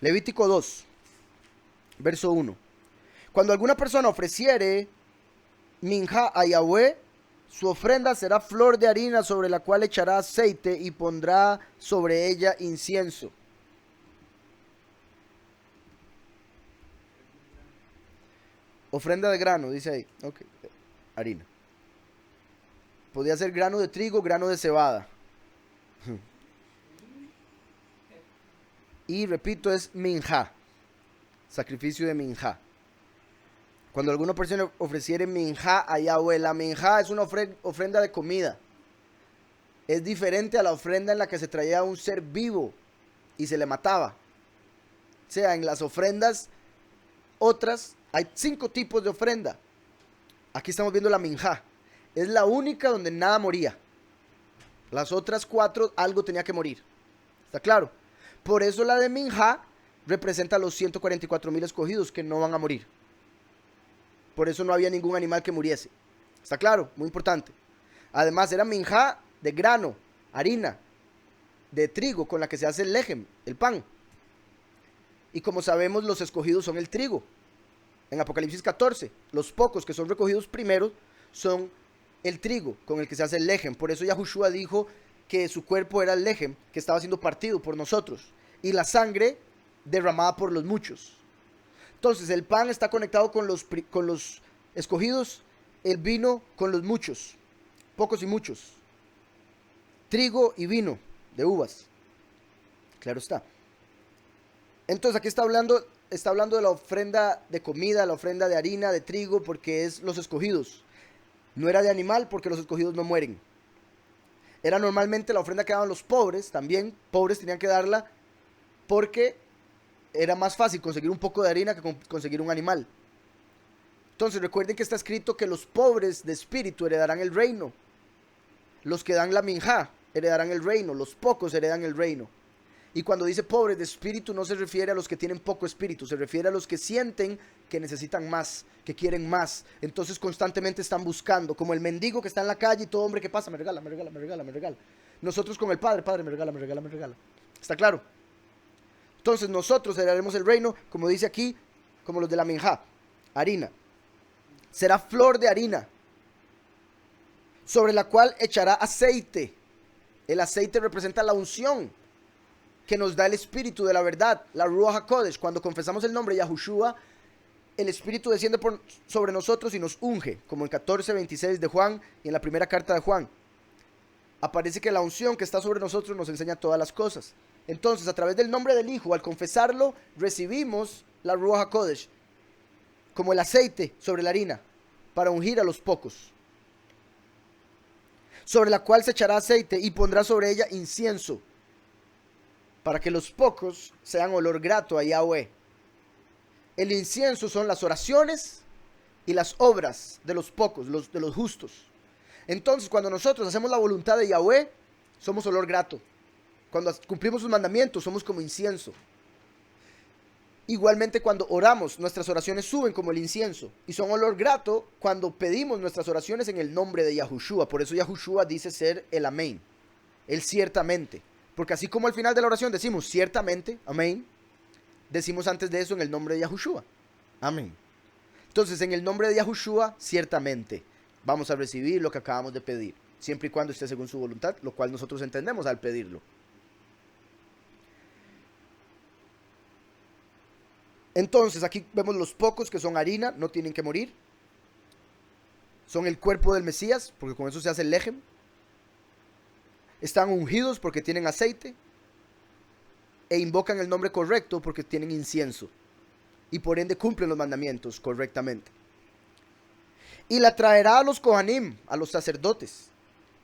Levítico 2, verso 1. Cuando alguna persona ofreciere minja a Yahweh, su ofrenda será flor de harina sobre la cual echará aceite y pondrá sobre ella incienso. Ofrenda de grano, dice ahí. Ok, harina. Podría ser grano de trigo, grano de cebada. Y repito, es minja. Sacrificio de minja. Cuando alguna persona ofreciere minja a Yahweh, la minja es una ofrenda de comida. Es diferente a la ofrenda en la que se traía un ser vivo y se le mataba. O sea, en las ofrendas otras hay 5 tipos de ofrenda. Aquí estamos viendo la minja. Es la única donde nada moría. Las otras 4 algo tenía que morir. ¿Está claro? Por eso la de minja representa a los 144,000 escogidos que no van a morir. Por eso no había ningún animal que muriese. ¿Está claro? Muy importante. Además era minja de grano, harina, de trigo con la que se hace el lejem, el pan. Y como sabemos, los escogidos son el trigo. En Apocalipsis 14, los pocos que son recogidos primero son el trigo con el que se hace el lejem. Por eso Yahushua dijo que su cuerpo era el lejem que estaba siendo partido por nosotros y la sangre derramada por los muchos. Entonces el pan está conectado con los escogidos, el vino con los muchos, pocos y muchos, trigo y vino de uvas. Claro está. Entonces aquí está hablando de la ofrenda de comida, la ofrenda de harina, de trigo, porque es los escogidos. No era de animal porque los escogidos no mueren. Era normalmente la ofrenda que daban los pobres, también pobres tenían que darla porque era más fácil conseguir un poco de harina que conseguir un animal. Entonces recuerden que está escrito que los pobres de espíritu heredarán el reino. Los que dan la minja heredarán el reino, los pocos heredan el reino. Y cuando dice pobres de espíritu no se refiere a los que tienen poco espíritu, se refiere a los que sienten que necesitan más, que quieren más. Entonces constantemente están buscando, como el mendigo que está en la calle y todo hombre que pasa, me regala, me regala, me regala, me regala. Nosotros con el Padre, Padre, me regala, me regala, me regala. ¿Está claro? Entonces nosotros heredaremos el reino, como dice aquí, como los de la minja, harina. Será flor de harina, sobre la cual echará aceite. El aceite representa la unción que nos da el espíritu de la verdad, la Ruach HaKodesh. Cuando confesamos el nombre de Yahushua, el espíritu desciende sobre nosotros y nos unge, como en 14:26 de Juan y en la primera carta de Juan. Aparece que la unción que está sobre nosotros nos enseña todas las cosas. Entonces, a través del nombre del Hijo, al confesarlo, recibimos la Ruach HaKodesh, como el aceite sobre la harina, para ungir a los pocos. Sobre la cual se echará aceite y pondrá sobre ella incienso, para que los pocos sean olor grato a Yahweh. El incienso son las oraciones y las obras de los pocos, de los justos. Entonces, cuando nosotros hacemos la voluntad de Yahweh, somos olor grato. Cuando cumplimos sus mandamientos, somos como incienso. Igualmente, cuando oramos, nuestras oraciones suben como el incienso y son olor grato cuando pedimos nuestras oraciones en el nombre de Yahushua. Por eso Yahushua dice ser el amén, el ciertamente. Porque así como al final de la oración decimos ciertamente, amén, decimos antes de eso en el nombre de Yahushua, amén. Entonces, en el nombre de Yahushua, ciertamente vamos a recibir lo que acabamos de pedir, siempre y cuando esté según su voluntad, lo cual nosotros entendemos al pedirlo. Entonces, aquí vemos los pocos que son harina, no tienen que morir. Son el cuerpo del Mesías, porque con eso se hace el lejem. Están ungidos porque tienen aceite. E invocan el nombre correcto porque tienen incienso. Y por ende cumplen los mandamientos correctamente. Y la traerá a los Kohanim, a los sacerdotes,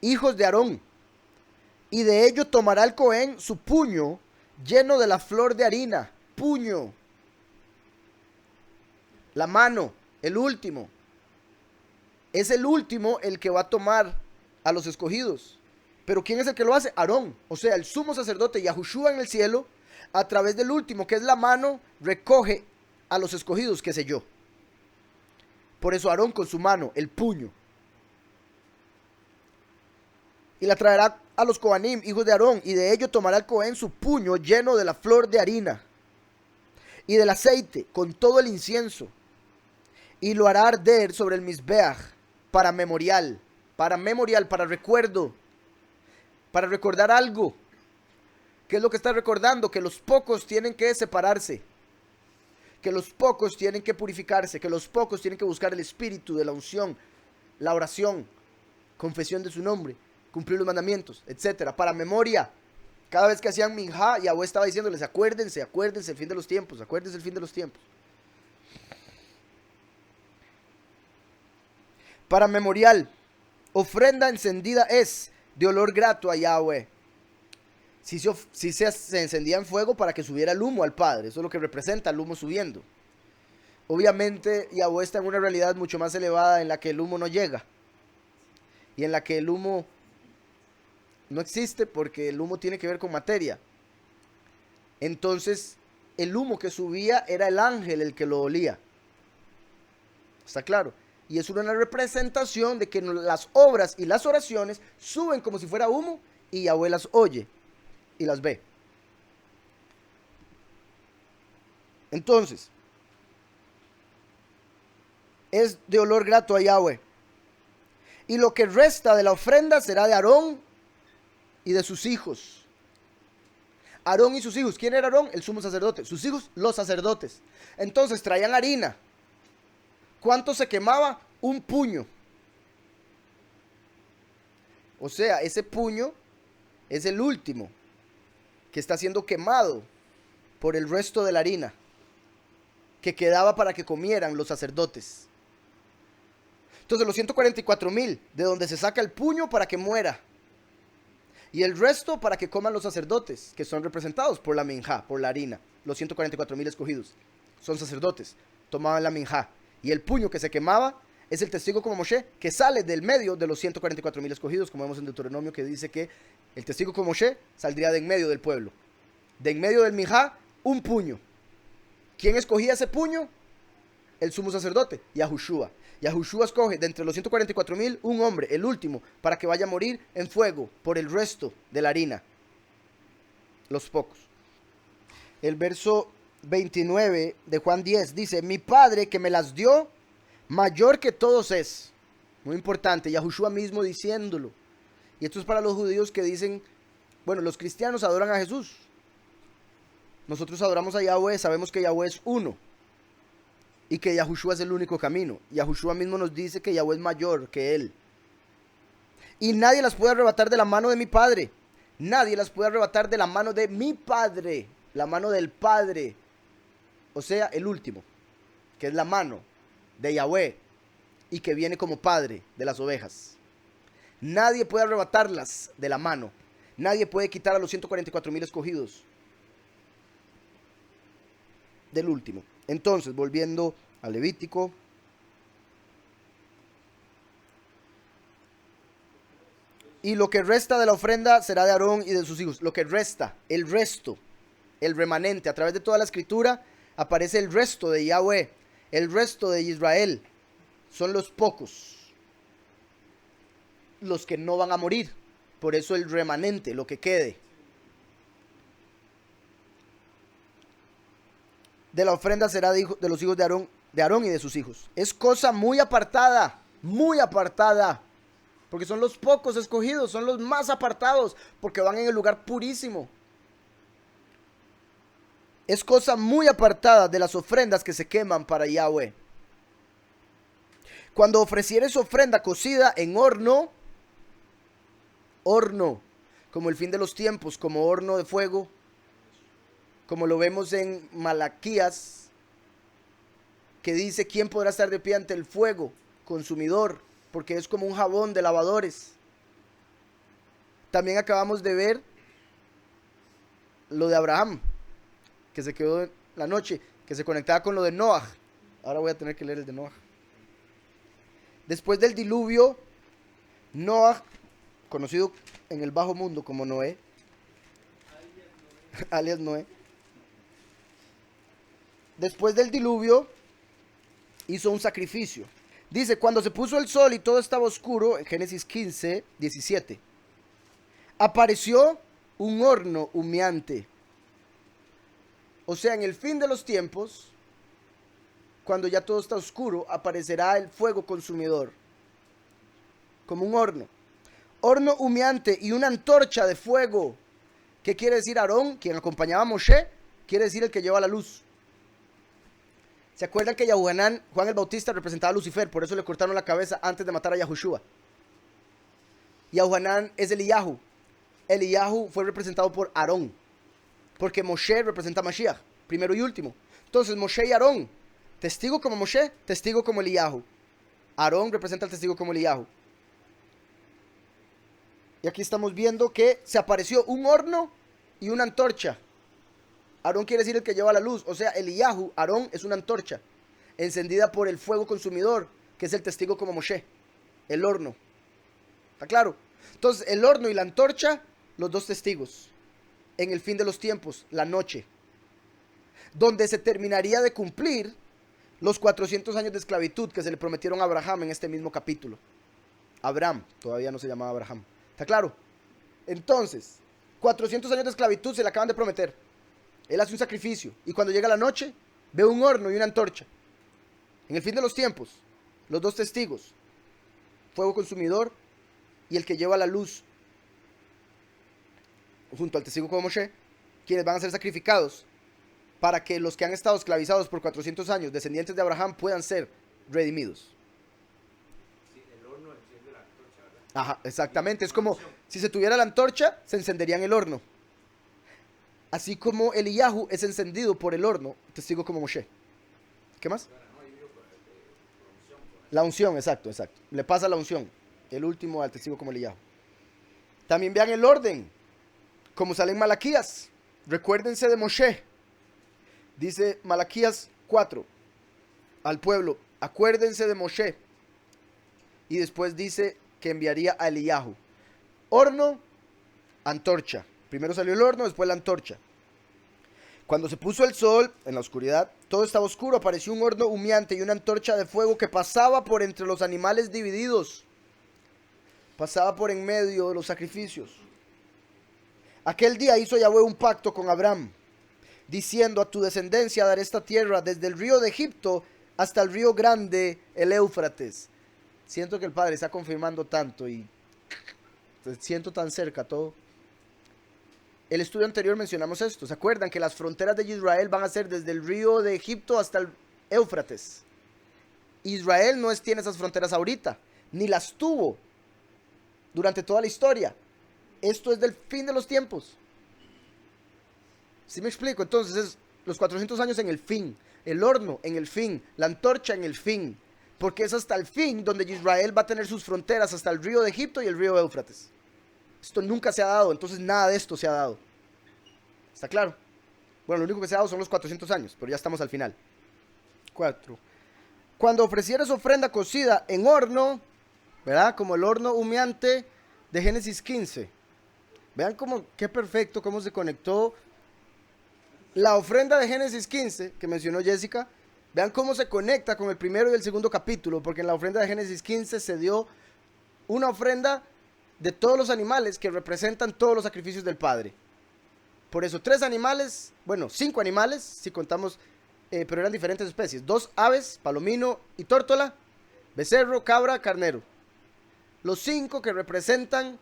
hijos de Aarón. Y de ello tomará el Cohen su puño lleno de la flor de harina. Puño. La mano, el último. Es el último el que va a tomar a los escogidos. Pero ¿quién es el que lo hace? Aarón. O sea, el sumo sacerdote Yahushua en el cielo, a través del último, que es la mano, recoge a los escogidos, que sé yo. Por eso Aarón con su mano, el puño. Y la traerá a los Kohanim, hijos de Aarón, y de ello tomará el Cohen su puño lleno de la flor de harina. y del aceite con todo el incienso, y lo hará arder sobre el Mizbeach para memorial, para recuerdo, para recordar algo. ¿Qué es lo que está recordando? Que los pocos tienen que separarse, que los pocos tienen que purificarse, que los pocos tienen que buscar el espíritu de la unción, la oración, confesión de su nombre, cumplir los mandamientos, etcétera, para memoria. Cada vez que hacían minjá, Yahweh estaba diciéndoles, acuérdense el fin de los tiempos, acuérdense el fin de los tiempos. Para memorial, ofrenda encendida es de olor grato a Yahweh. Si se encendía en fuego para que subiera el humo al Padre, eso es lo que representa el humo subiendo. Obviamente Yahweh está en una realidad mucho más elevada en la que el humo no llega, y en la que el humo no existe, porque el humo tiene que ver con materia. Entonces el humo que subía era el ángel el que lo olía. ¿Está claro? Y es una representación de que las obras y las oraciones suben como si fuera humo, y Yahweh las oye y las ve. Entonces, es de olor grato a Yahweh. Y lo que resta de la ofrenda será de Aarón y de sus hijos. Aarón y sus hijos. ¿Quién era Aarón? El sumo sacerdote. Sus hijos, los sacerdotes. Entonces traían harina. ¿Cuánto se quemaba? Un puño. O sea, ese puño es el último que está siendo quemado por el resto de la harina que quedaba para que comieran los sacerdotes. Entonces los 144,000, de donde se saca el puño para que muera, y el resto para que coman los sacerdotes, que son representados por la minjá, por la harina. Los 144,000 escogidos son sacerdotes, tomaban la minjá, y el puño que se quemaba es el testigo como Moshe, que sale del medio de los 144,000 escogidos, como vemos en Deuteronomio, que dice que el testigo como Moshe saldría de en medio del pueblo, de en medio del minjá, un puño. ¿Quién escogía ese puño? El sumo sacerdote, Yahushua. Yahushua escoge de entre los 144,000 un hombre, el último, para que vaya a morir en fuego por el resto de la harina, los pocos. El verso 29 de Juan 10 dice: mi Padre que me las dio, mayor que todos es. Muy importante, Yahushua mismo diciéndolo. Y esto es para los judíos que dicen, bueno, los cristianos adoran a Jesús, nosotros adoramos a Yahweh, sabemos que Yahweh es uno y que Yahushua es el único camino. Yahushua mismo nos dice que Yahweh es mayor que él. Y nadie las puede arrebatar de la mano de mi Padre. Nadie las puede arrebatar de la mano de mi Padre, la mano del Padre. O sea, el último, que es la mano de Yahweh y que viene como Padre de las ovejas. Nadie puede arrebatarlas de la mano. Nadie puede quitar a los 144,000 escogidos del último. Entonces, volviendo a Levítico. Y lo que resta de la ofrenda será de Aarón y de sus hijos. Lo que resta, el resto, el remanente. A través de toda la escritura aparece el resto de Yahweh, el resto de Israel. Son los pocos, los que no van a morir. Por eso el remanente, lo que quede de la ofrenda será de los hijos de Aarón y de sus hijos. Es cosa muy apartada, porque son los pocos escogidos, son los más apartados, porque van en el lugar purísimo. Es cosa muy apartada de las ofrendas que se queman para Yahweh. Cuando ofrecieres ofrenda cocida en horno, como el fin de los tiempos, como horno de fuego, como lo vemos en Malaquías, que dice: ¿quién podrá estar de pie ante el fuego consumidor? Porque es como un jabón de lavadores. También acabamos de ver lo de Abraham, que se quedó en la noche, que se conectaba con lo de Noah. Ahora voy a tener que leer el de Noah. Después del diluvio, Noah, conocido en el bajo mundo como Noé, alias Noé, después del diluvio hizo un sacrificio. Dice: cuando se puso el sol y todo estaba oscuro, en Génesis 15, 17, apareció un horno humeante O sea, en el fin de los tiempos, cuando ya todo está oscuro, aparecerá el fuego consumidor, como un horno. Horno humeante y una antorcha de fuego. ¿Qué quiere decir Aarón? Quien acompañaba a Moshe, quiere decir el que lleva la luz. ¿Se acuerdan que Yahuanán, Juan el Bautista, representaba a Lucifer? Por eso le cortaron la cabeza antes de matar a Yahushua. Yahuanán es Eliyahu. Eliyahu fue representado por Aarón, porque Moshe representa a Mashiach, primero y último. Entonces Moshe y Aarón, testigo como Moshe, testigo como Eliyahu. Aarón representa al testigo como Eliyahu. Y aquí estamos viendo que se apareció un horno y una antorcha. Aarón quiere decir el que lleva la luz. O sea, Eliyahu, Aarón es una antorcha encendida por el fuego consumidor, que es el testigo como Moshe. El horno. ¿Está claro? Entonces, el horno y la antorcha, los dos testigos. En el fin de los tiempos, la noche. Donde se terminaría de cumplir los 400 años de esclavitud que se le prometieron a Abraham en este mismo capítulo. Abraham, todavía no se llamaba Abraham. ¿Está claro? Entonces, 400 años de esclavitud se le acaban de prometer. Él hace un sacrificio. Y cuando llega la noche, ve un horno y una antorcha. En el fin de los tiempos, los dos testigos. Fuego consumidor y el que lleva la luz. Junto al testigo como Moshe. Quienes van a ser sacrificados. Para que los que han estado esclavizados por 400 años, descendientes de Abraham, puedan ser redimidos. Ajá, exactamente. Es como si se tuviera la antorcha, se encendería en el horno. Así como Eliyahu es encendido por el horno, testigo como Moshe. ¿Qué más? La unción, exacto. Le pasa la unción. El último al testigo como Eliyahu. También vean el orden. Como sale en Malaquías. Recuérdense de Moshe. Dice Malaquías 4 al pueblo. Acuérdense de Moshe. Y después dice que enviaría a Eliyahu. Horno, antorcha. Primero salió el horno, después la antorcha. Cuando se puso el sol, en la oscuridad, todo estaba oscuro. Apareció un horno humeante y una antorcha de fuego que pasaba por entre los animales divididos. Pasaba por en medio de los sacrificios. Aquel día hizo Yahweh un pacto con Abraham, diciendo: a tu descendencia daré esta tierra desde el río de Egipto hasta el río grande, el Éufrates. Siento que el Padre está confirmando tanto y siento tan cerca todo. El estudio anterior mencionamos esto. ¿Se acuerdan que las fronteras de Israel van a ser desde el río de Egipto hasta el Éufrates? Israel no tiene esas fronteras ahorita, ni las tuvo durante toda la historia. Esto es del fin de los tiempos. ¿Sí me explico? Entonces es los 400 años en el fin, el horno en el fin, la antorcha en el fin. Porque es hasta el fin donde Israel va a tener sus fronteras, hasta el río de Egipto y el río Éufrates. Esto nunca se ha dado, entonces nada de esto se ha dado. ¿Está claro? Bueno, lo único que se ha dado son los 400 años, pero ya estamos al final. 4. Cuando ofrecieres ofrenda cocida en horno, ¿verdad? Como el horno humeante de Génesis 15. Vean cómo, qué perfecto, cómo se conectó la ofrenda de Génesis 15, que mencionó Jessica. Vean cómo se conecta con el primero y el segundo capítulo, porque en la ofrenda de Génesis 15 se dio una ofrenda de todos los animales que representan todos los sacrificios del Padre. Por eso 3 animales, bueno, 5 animales, si contamos, pero eran diferentes especies. 2 aves, palomino y tórtola, becerro, cabra, carnero. Los 5 que representan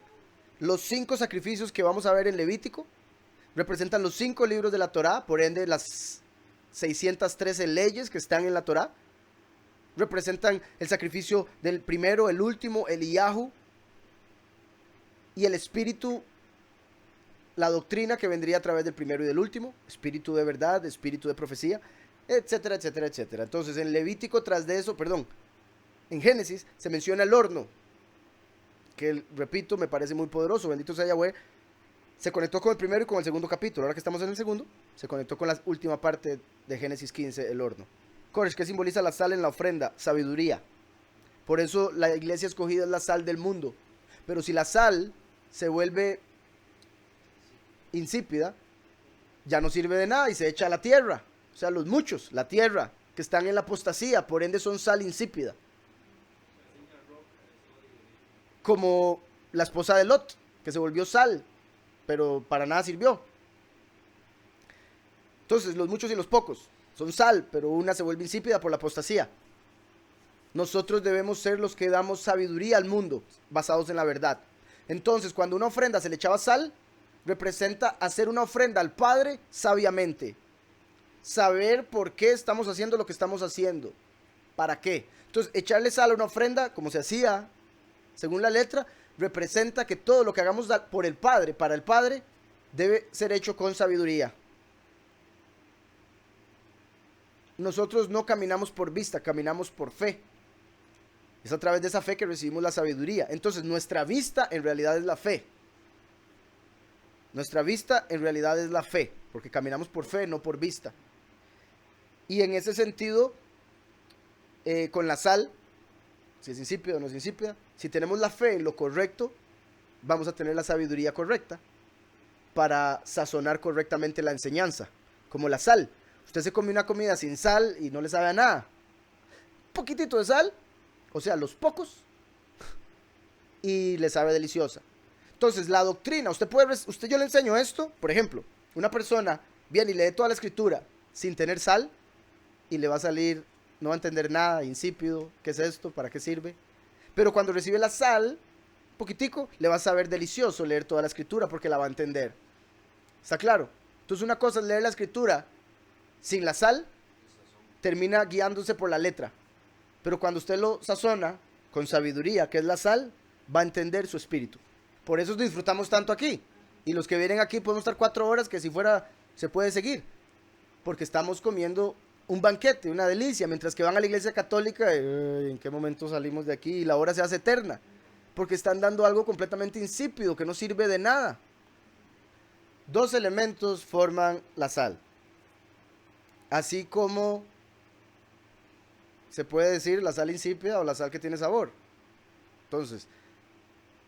los 5 sacrificios que vamos a ver en Levítico, representan los 5 libros de la Torá, por ende las 613 leyes que están en la Torá. Representan el sacrificio del primero, el último, Eliyahu, y el espíritu, la doctrina que vendría a través del primero y del último, espíritu de verdad, espíritu de profecía, etcétera, etcétera, etcétera. Entonces en Levítico, tras de eso, en Génesis se menciona el horno, que repito, me parece muy poderoso, bendito sea Yahweh. Se conectó con el primero y con el segundo capítulo. Ahora que estamos en el segundo, se conectó con la última parte de Génesis 15, el horno. Koresh, ¿qué simboliza la sal en la ofrenda? Sabiduría. Por eso la iglesia escogida es la sal del mundo. Pero si la sal se vuelve insípida, ya no sirve de nada y se echa a la tierra. O sea, los muchos, la tierra, que están en la apostasía, por ende son sal insípida. Como la esposa de Lot, que se volvió sal, pero para nada sirvió. Entonces, los muchos y los pocos son sal, pero una se vuelve insípida por la apostasía. Nosotros debemos ser los que damos sabiduría al mundo, basados en la verdad. Entonces, cuando una ofrenda se le echaba sal, representa hacer una ofrenda al Padre sabiamente. Saber por qué estamos haciendo lo que estamos haciendo. ¿Para qué? Entonces, echarle sal a una ofrenda, como se hacía, según la letra, representa que todo lo que hagamos por el Padre, para el Padre, debe ser hecho con sabiduría. Nosotros no caminamos por vista, caminamos por fe. Es a través de esa fe que recibimos la sabiduría. Entonces, nuestra vista en realidad es la fe. Nuestra vista en realidad es la fe, porque caminamos por fe, no por vista. Y en ese sentido, con la sal, si es insípida o no es insípida, si tenemos la fe en lo correcto, vamos a tener la sabiduría correcta para sazonar correctamente la enseñanza. Como la sal. Usted se come una comida sin sal y no le sabe a nada. Un poquitito de sal, o sea, los pocos, y le sabe deliciosa. Entonces, la doctrina, yo le enseño esto, por ejemplo, una persona viene y lee toda la escritura sin tener sal y le va a salir, no va a entender nada, insípido, ¿qué es esto? ¿Para qué sirve? Pero cuando recibe la sal, poquitico, le va a saber delicioso leer toda la escritura porque la va a entender. ¿Está claro? Entonces, una cosa es leer la escritura sin la sal, termina guiándose por la letra. Pero cuando usted lo sazona con sabiduría, que es la sal, va a entender su espíritu. Por eso disfrutamos tanto aquí. Y los que vienen aquí podemos estar 4 horas, que si fuera se puede seguir. Porque estamos comiendo un banquete, una delicia. Mientras que van a la iglesia católica, ¿en qué momento salimos de aquí? Y la hora se hace eterna. Porque están dando algo completamente insípido, que no sirve de nada. 2 elementos forman la sal. Así como se puede decir la sal insípida o la sal que tiene sabor. Entonces,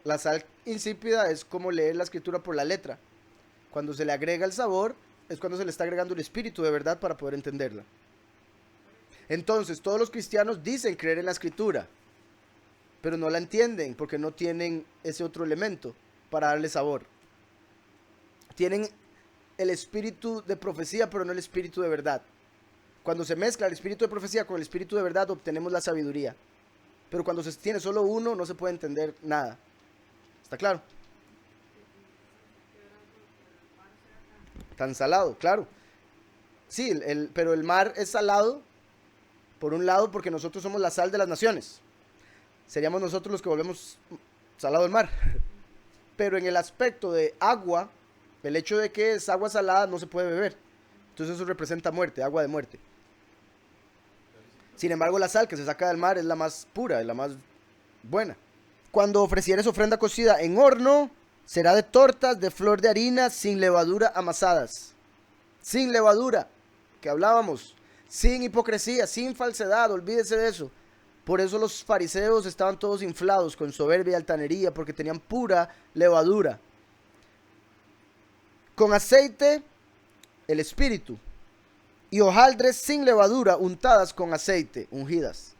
la sal insípida es como leer la escritura por la letra. Cuando se le agrega el sabor, es cuando se le está agregando el espíritu de verdad para poder entenderla. Entonces, todos los cristianos dicen creer en la escritura, pero no la entienden porque no tienen ese otro elemento para darle sabor. Tienen el espíritu de profecía, pero no el espíritu de verdad. Cuando se mezcla el espíritu de profecía con el espíritu de verdad, obtenemos la sabiduría. Pero cuando se tiene solo uno, no se puede entender nada. ¿Está claro? Tan salado, claro. Sí, pero el mar es salado, por un lado, porque nosotros somos la sal de las naciones. Seríamos nosotros los que volvemos salado el mar. Pero en el aspecto de agua, el hecho de que es agua salada no se puede beber. Entonces eso representa muerte, agua de muerte. Sin embargo, la sal que se saca del mar es la más pura, es la más buena. Cuando ofrecieres ofrenda cocida en horno, será de tortas de flor de harina sin levadura amasadas. Sin levadura, que hablábamos. Sin hipocresía, sin falsedad, olvídese de eso. Por eso los fariseos estaban todos inflados con soberbia y altanería, porque tenían pura levadura. Con aceite, el espíritu. Y hojaldres sin levadura, untadas con aceite, ungidas.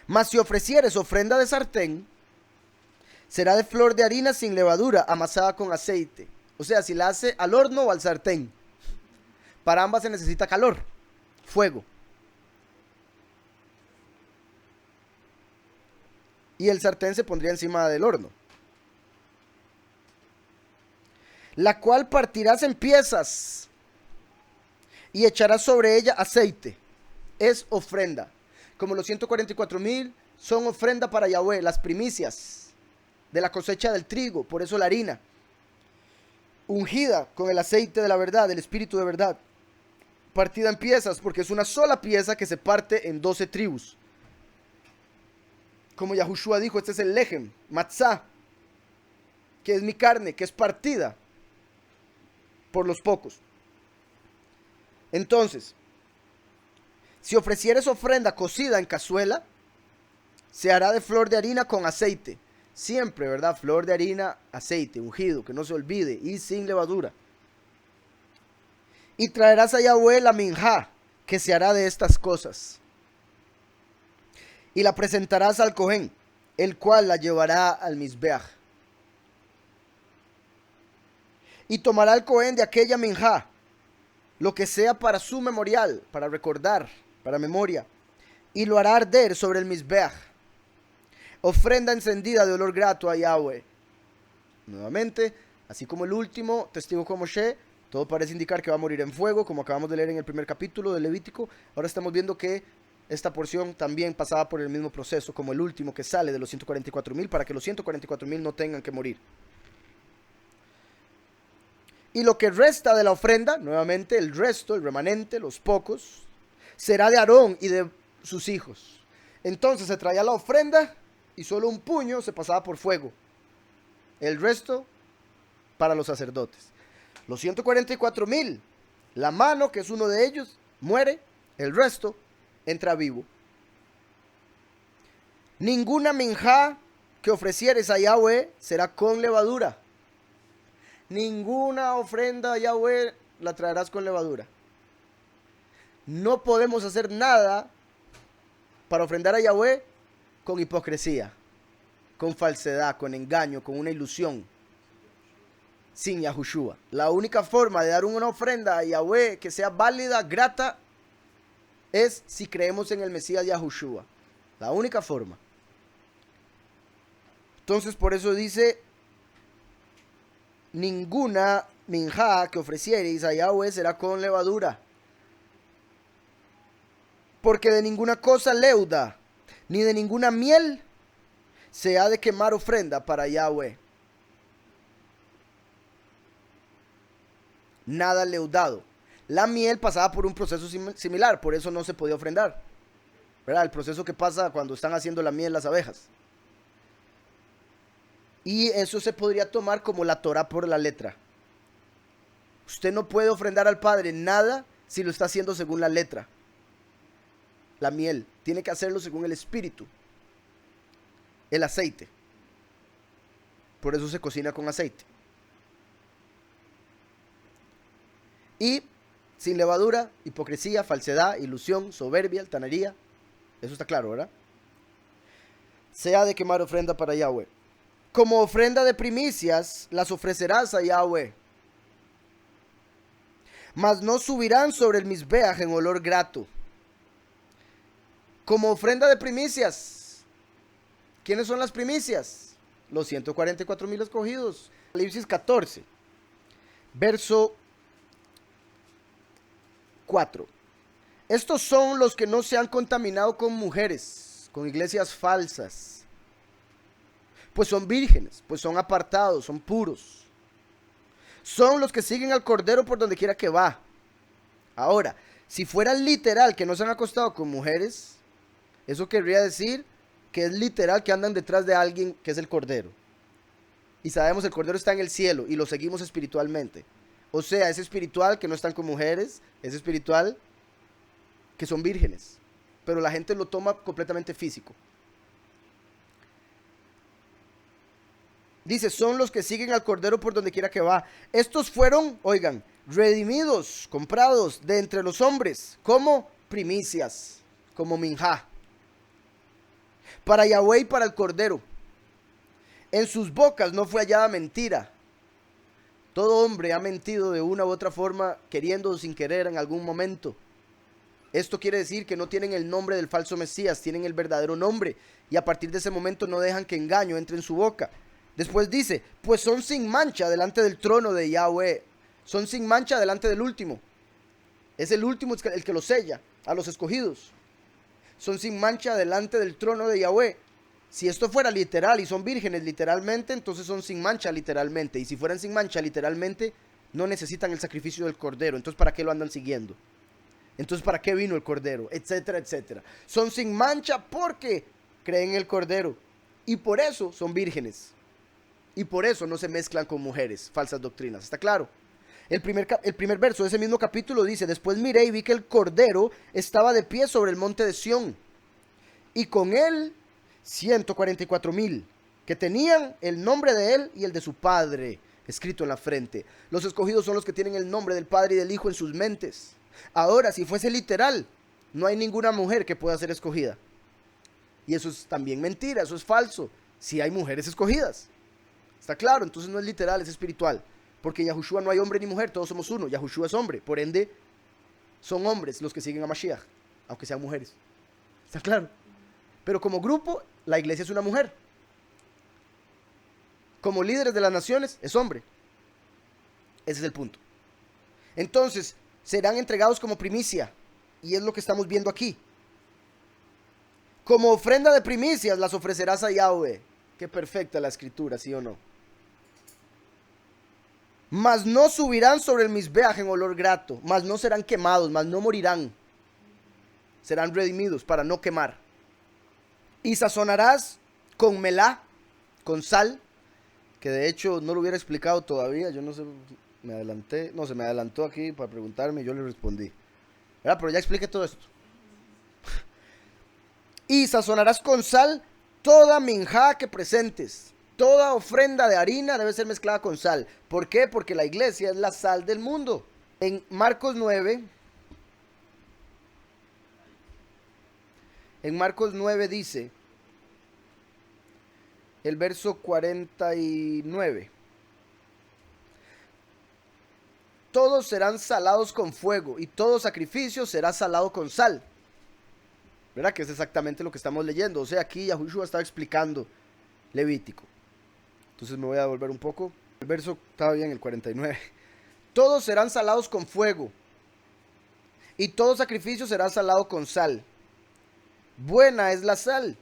Mas si ofrecieres ofrenda de sartén, será de flor de harina sin levadura, amasada con aceite. O sea, si la hace al horno o al sartén. Para ambas se necesita calor, fuego. Y el sartén se pondría encima del horno. La cual partirás en piezas y echarás sobre ella aceite. Es ofrenda. Como los 144,000 son ofrenda para Yahweh, las primicias de la cosecha del trigo, por eso la harina. Ungida con el aceite de la verdad, del espíritu de verdad. Partida en piezas, porque es una sola pieza que se parte en 12 tribus. Como Yahushua dijo, este es el lejem, matzah, que es mi carne, que es partida por los pocos. Entonces, si ofrecieres ofrenda cocida en cazuela, se hará de flor de harina con aceite. Siempre, ¿verdad? Flor de harina, aceite, ungido, que no se olvide, y sin levadura. Y traerás a Yahweh la minjá, que se hará de estas cosas. Y la presentarás al Cohen, el cual la llevará al Mizbeach. Y tomará el Cohen de aquella minjá, lo que sea para su memorial, para recordar, para memoria, y lo hará arder sobre el Mizbeach, ofrenda encendida de olor grato a Yahweh. Nuevamente, así como el último testigo como Moshe, todo parece indicar que va a morir en fuego, como acabamos de leer en el primer capítulo de Levítico. Ahora estamos viendo que esta porción también pasaba por el mismo proceso como el último que sale de los 144,000, para que los 144,000 no tengan que morir. Y lo que resta de la ofrenda, nuevamente el resto, el remanente, los pocos, será de Aarón y de sus hijos. Entonces se traía la ofrenda y solo un puño se pasaba por fuego. El resto para los sacerdotes. Los 144,000, la mano, que es uno de ellos, muere, el resto entra vivo. Ninguna minjá que ofrecieres a Yahweh será con levadura. Ninguna ofrenda a Yahweh la traerás con levadura. No podemos hacer nada para ofrendar a Yahweh con hipocresía, con falsedad, con engaño, con una ilusión, sin Yahushua. La única forma de dar una ofrenda a Yahweh que sea válida, grata, es si creemos en el Mesías Yahushua. La única forma. Entonces por eso dice: ninguna minjá que ofreciereis a Yahweh será con levadura, porque de ninguna cosa leuda, ni de ninguna miel se ha de quemar ofrenda para Yahweh. Nada leudado. La miel pasaba por un proceso similar, por eso no se podía ofrendar, ¿verdad? El proceso que pasa cuando están haciendo la miel las abejas. Y eso se podría tomar como la Torah por la letra. Usted no puede ofrendar al Padre nada si lo está haciendo según la letra. La miel, tiene que hacerlo según el espíritu. El aceite. Por eso se cocina con aceite. Y sin levadura, hipocresía, falsedad, ilusión, soberbia, altanería. Eso está claro, ¿verdad? Se ha de quemar ofrenda para Yahweh. Como ofrenda de primicias las ofrecerás a Yahweh, mas no subirán sobre el Mizbeach en olor grato. Como ofrenda de primicias. ¿Quiénes son las primicias? Los 144,000 escogidos. Apocalipsis 14, verso 4. Estos son los que no se han contaminado con mujeres, con iglesias falsas, pues son vírgenes, pues son apartados, son puros. Son los que siguen al Cordero por donde quiera que va. Ahora, si fuera literal que no se han acostado con mujeres, eso querría decir que es literal que andan detrás de alguien que es el Cordero. Y sabemos el Cordero está en el cielo y lo seguimos espiritualmente. O sea, es espiritual que no están con mujeres, es espiritual que son vírgenes. Pero la gente lo toma completamente físico. Dice, son los que siguen al Cordero por donde quiera que va. Estos fueron, oigan, redimidos, comprados de entre los hombres, como primicias, como minjá, para Yahweh y para el Cordero. En sus bocas no fue hallada mentira. Todo hombre ha mentido de una u otra forma, queriendo o sin querer en algún momento. Esto quiere decir que no tienen el nombre del falso Mesías, tienen el verdadero nombre. Y a partir de ese momento no dejan que engaño entre en su boca. Después dice, pues son sin mancha delante del trono de Yahweh. Son sin mancha delante del último. Es el último el que lo sella a los escogidos. Son sin mancha delante del trono de Yahweh. Si esto fuera literal y son vírgenes literalmente, entonces son sin mancha literalmente. Y si fueran sin mancha literalmente, no necesitan el sacrificio del Cordero. Entonces, ¿para qué lo andan siguiendo? Entonces, ¿para qué vino el Cordero? Etcétera, etcétera. Son sin mancha porque creen en el Cordero. Y por eso son vírgenes. Y por eso no se mezclan con mujeres, falsas doctrinas. ¿Está claro? El primer verso de ese mismo capítulo dice, después miré y vi que el Cordero estaba de pie sobre el monte de Sión. Y con él 144,000 que tenían el nombre de él y el de su padre escrito en la frente. Los escogidos son los que tienen el nombre del Padre y del Hijo en sus mentes. Ahora, si fuese literal, no hay ninguna mujer que pueda ser escogida. Y eso es también mentira, eso es falso. Si hay mujeres escogidas. ¿Está claro? Entonces no es literal, es espiritual. Porque Yahushua no hay hombre ni mujer, todos somos uno. Yahushua es hombre, por ende son hombres los que siguen a Mashiach, aunque sean mujeres. ¿Está claro? Pero como grupo, la iglesia es una mujer. Como líderes de las naciones, es hombre. Ese es el punto. Entonces, serán entregados como primicia. Y es lo que estamos viendo aquí. Como ofrenda de primicias las ofrecerás a Yahweh. Qué perfecta la escritura, ¿sí o no? Mas no subirán sobre el Mizbeach en olor grato. Mas no serán quemados, mas no morirán. Serán redimidos para no quemar. Y sazonarás con melá, con sal. Que de hecho no lo hubiera explicado todavía. Yo no sé, me adelanté. No, se me adelantó aquí para preguntarme y yo le respondí. ¿Verdad? Pero ya expliqué todo esto. Y sazonarás con sal toda minjá que presentes. Toda ofrenda de harina debe ser mezclada con sal. ¿Por qué? Porque la iglesia es la sal del mundo. En Marcos 9. En Marcos 9 dice, el verso 49. Todos serán salados con fuego y todo sacrificio será salado con sal. ¿Verdad? Que es exactamente lo que estamos leyendo. O sea, aquí Yahushua estaba explicando Levítico. Entonces me voy a devolver un poco. El verso estaba bien, el 49. Todos serán salados con fuego y todo sacrificio será salado con sal. Buena es la sal.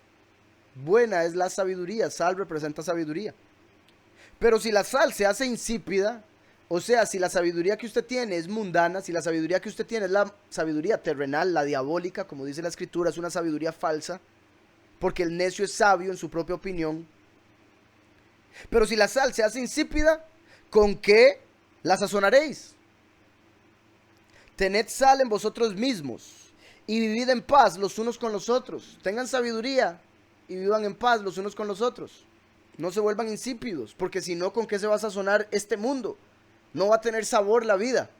Buena es la sabiduría. Sal representa sabiduría. Pero si la sal se hace insípida, o sea, si la sabiduría que usted tiene es mundana, si la sabiduría que usted tiene es la sabiduría terrenal, la diabólica, como dice la escritura, es una sabiduría falsa, porque el necio es sabio en su propia opinión. Pero si la sal se hace insípida, ¿con qué la sazonaréis? Tened sal en vosotros mismos y vivid en paz los unos con los otros. Tengan sabiduría y vivan en paz los unos con los otros. No se vuelvan insípidos, porque si no, ¿con qué se va a sazonar este mundo? No va a tener sabor la vida.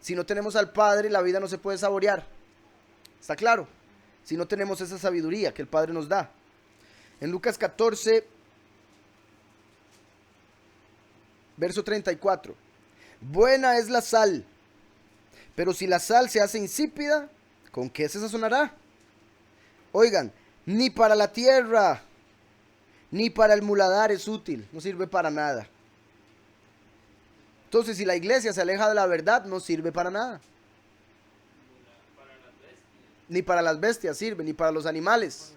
Si no tenemos al Padre, la vida no se puede saborear. ¿Está claro? Si no tenemos esa sabiduría que el Padre nos da. En Lucas 14, verso 34. Buena es la sal, pero si la sal se hace insípida, ¿con qué se sazonará? Oigan, ni para la tierra, ni para el muladar es útil, no sirve para nada. Entonces, si la iglesia se aleja de la verdad, no sirve para nada. Ni para las bestias sirve, ni para los animales,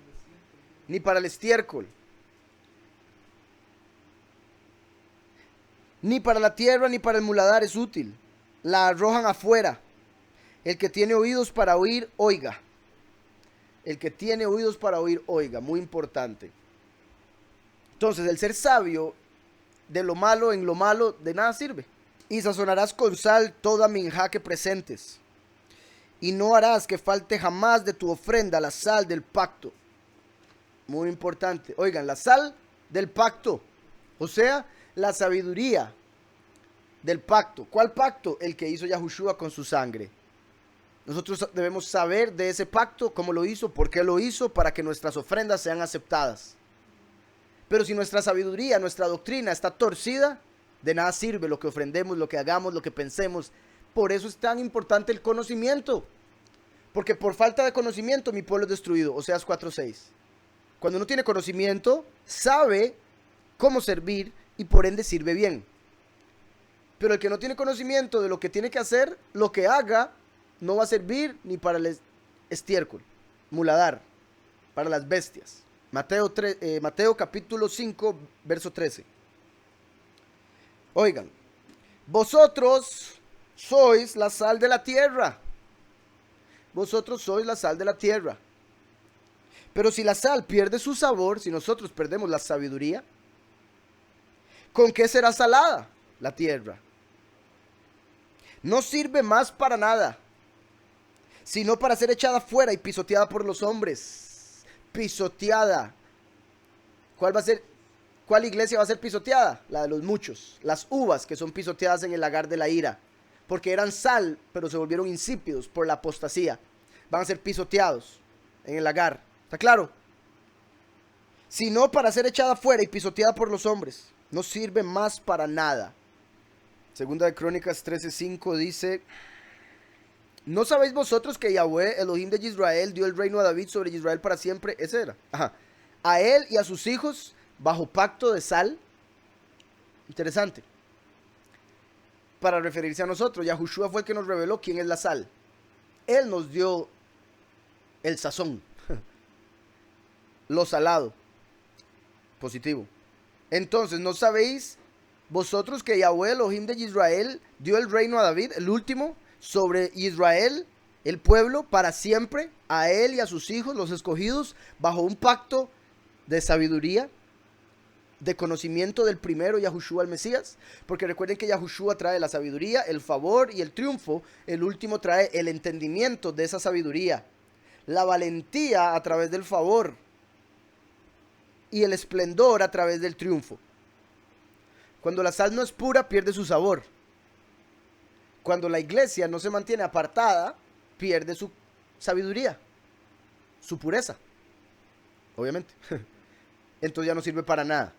ni para el estiércol. Ni para la tierra, ni para el muladar es útil. La arrojan afuera. El que tiene oídos para oír, oiga. El que tiene oídos para oír, oiga. Muy importante. Entonces, el ser sabio de lo malo en lo malo de nada sirve. Y sazonarás con sal toda minjá que presentes. Y no harás que falte jamás de tu ofrenda la sal del pacto. Muy importante. Oigan, la sal del pacto. O sea, la sabiduría del pacto. ¿Cuál pacto? El que hizo Yahushua con su sangre. Nosotros debemos saber de ese pacto, cómo lo hizo, por qué lo hizo, para que nuestras ofrendas sean aceptadas. Pero si nuestra sabiduría, nuestra doctrina está torcida, de nada sirve lo que ofrendemos, lo que hagamos, lo que pensemos. Por eso es tan importante el conocimiento. Porque por falta de conocimiento mi pueblo es destruido. Oseas 4:6. Cuando uno tiene conocimiento, sabe cómo servir y por ende sirve bien. Pero el que no tiene conocimiento de lo que tiene que hacer, lo que haga, no va a servir ni para el estiércol, muladar, para las bestias. Mateo capítulo 5, verso 13. Oigan, vosotros sois la sal de la tierra. Vosotros sois la sal de la tierra. Pero si la sal pierde su sabor, si nosotros perdemos la sabiduría, ¿con qué será salada la tierra? No sirve más para nada, sino para ser echada fuera y pisoteada por los hombres. Pisoteada. ¿Cuál iglesia va a ser pisoteada? La de los muchos. Las uvas que son pisoteadas en el lagar de la ira. Porque eran sal, pero se volvieron insípidos por la apostasía. Van a ser pisoteados en el lagar. ¿Está claro? Sino para ser echada fuera y pisoteada por los hombres. No sirve más para nada. Segunda de Crónicas 13:5 dice: ¿No sabéis vosotros que Yahweh, Elohim de Israel, dio el reino a David sobre Israel para siempre? Ese era. Ajá. A él y a sus hijos bajo pacto de sal. Interesante. Para referirse a nosotros, Yahushua fue el que nos reveló quién es la sal. Él nos dio el sazón. Lo salado. Positivo. Entonces, ¿no sabéis vosotros que Yahweh, Elohim de Israel, dio el reino a David, el último, sobre Israel, el pueblo, para siempre, a él y a sus hijos, los escogidos, bajo un pacto de sabiduría, de conocimiento del primero, Yahushua el Mesías? Porque recuerden que Yahushua trae la sabiduría, el favor y el triunfo. El último trae el entendimiento de esa sabiduría, la valentía a través del favor y el esplendor a través del triunfo. Cuando la sal no es pura, pierde su sabor. Cuando la iglesia no se mantiene apartada, pierde su sabiduría, su pureza, obviamente. Entonces ya no sirve para nada.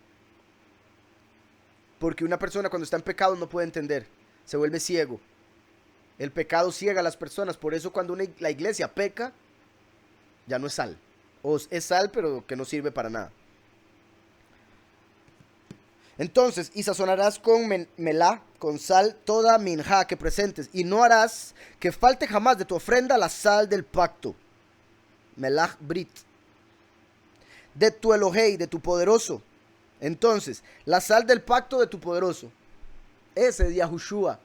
Porque una persona cuando está en pecado no puede entender, se vuelve ciego. El pecado ciega a las personas. Por eso cuando la iglesia peca, ya no es sal. O es sal, pero que no sirve para nada. Entonces, y sazonarás con melá, con sal, toda minjá que presentes, y no harás que falte jamás de tu ofrenda la sal del pacto. Melach brit. De tu Elohei, de tu poderoso. Entonces, la sal del pacto de tu poderoso. Ese es Yahushua.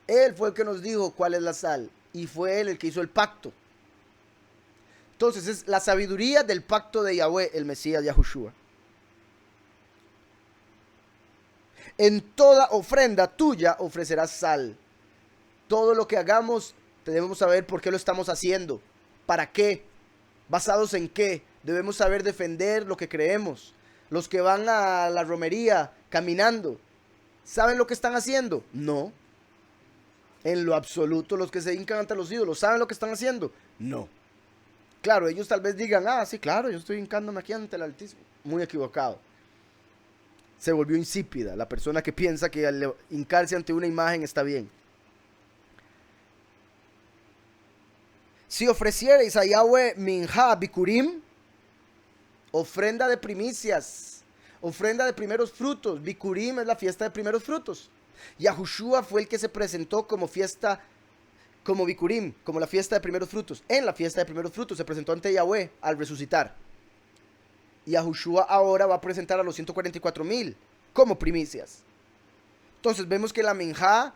Él fue el que nos dijo cuál es la sal. Y fue él el que hizo el pacto. Entonces, es la sabiduría del pacto de Yahweh, el Mesías Yahushua. En toda ofrenda tuya ofrecerás sal. Todo lo que hagamos debemos saber por qué lo estamos haciendo. ¿Para qué? ¿Basados en qué? Debemos saber defender lo que creemos. Los que van a la romería caminando, ¿saben lo que están haciendo? No. En lo absoluto, los que se hincan ante los ídolos, ¿saben lo que están haciendo? No. Claro, ellos tal vez digan, sí, claro, yo estoy hincándome aquí ante el Altísimo. Muy equivocado. Se volvió insípida la persona que piensa que al hincarse ante una imagen está bien. Si ofreciereis a Yahweh minjá bikurim, ofrenda de primicias, ofrenda de primeros frutos. Bikurim es la fiesta de primeros frutos. Yahushua fue el que se presentó como fiesta, como bikurim, como la fiesta de primeros frutos. En la fiesta de primeros frutos se presentó ante Yahweh al resucitar. Yahushua ahora va a presentar a los 144,000 como primicias. Entonces vemos que la minjá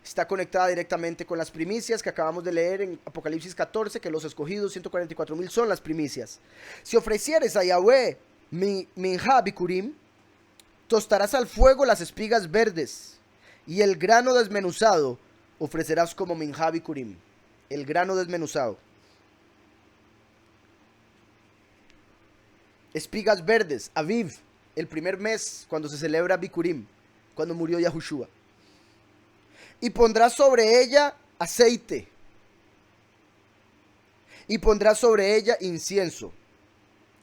está conectada directamente con las primicias que acabamos de leer en Apocalipsis 14, que los escogidos 144,000 son las primicias. Si ofrecieres a Yahweh minjá bikurim, tostarás al fuego las espigas verdes y el grano desmenuzado ofrecerás como minjá bikurim. El grano desmenuzado. Espigas verdes, Aviv, el primer mes cuando se celebra Bikurim, cuando murió Yahushua. Y pondrás sobre ella aceite. Y pondrás sobre ella incienso.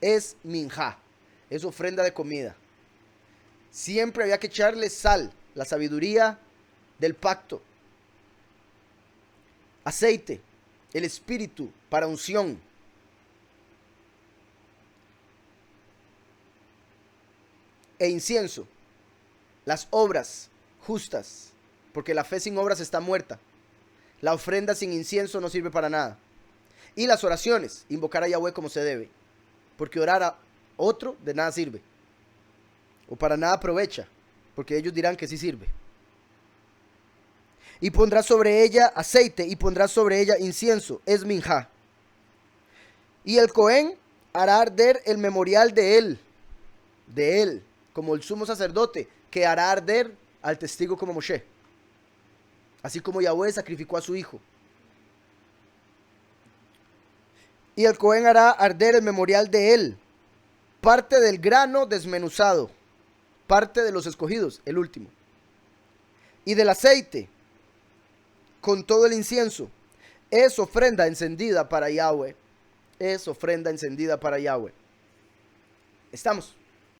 Es minjá, es ofrenda de comida. Siempre había que echarle sal, la sabiduría del pacto. Aceite, el espíritu para unción. E incienso, las obras justas, porque la fe sin obras está muerta. La ofrenda sin incienso no sirve para nada. Y las oraciones, invocar a Yahweh como se debe, porque orar a otro de nada sirve, o para nada aprovecha, porque ellos dirán que sí sirve. Y pondrás sobre ella aceite, y pondrás sobre ella incienso, es minjá. Y el Cohen hará arder el memorial de él, como el sumo sacerdote, que hará arder al testigo como Moshe. Así como Yahweh sacrificó a su hijo. Y el Cohen hará arder el memorial de él, parte del grano desmenuzado, parte de los escogidos, el último. Y del aceite, con todo el incienso, es ofrenda encendida para Yahweh. Es ofrenda encendida para Yahweh. Estamos.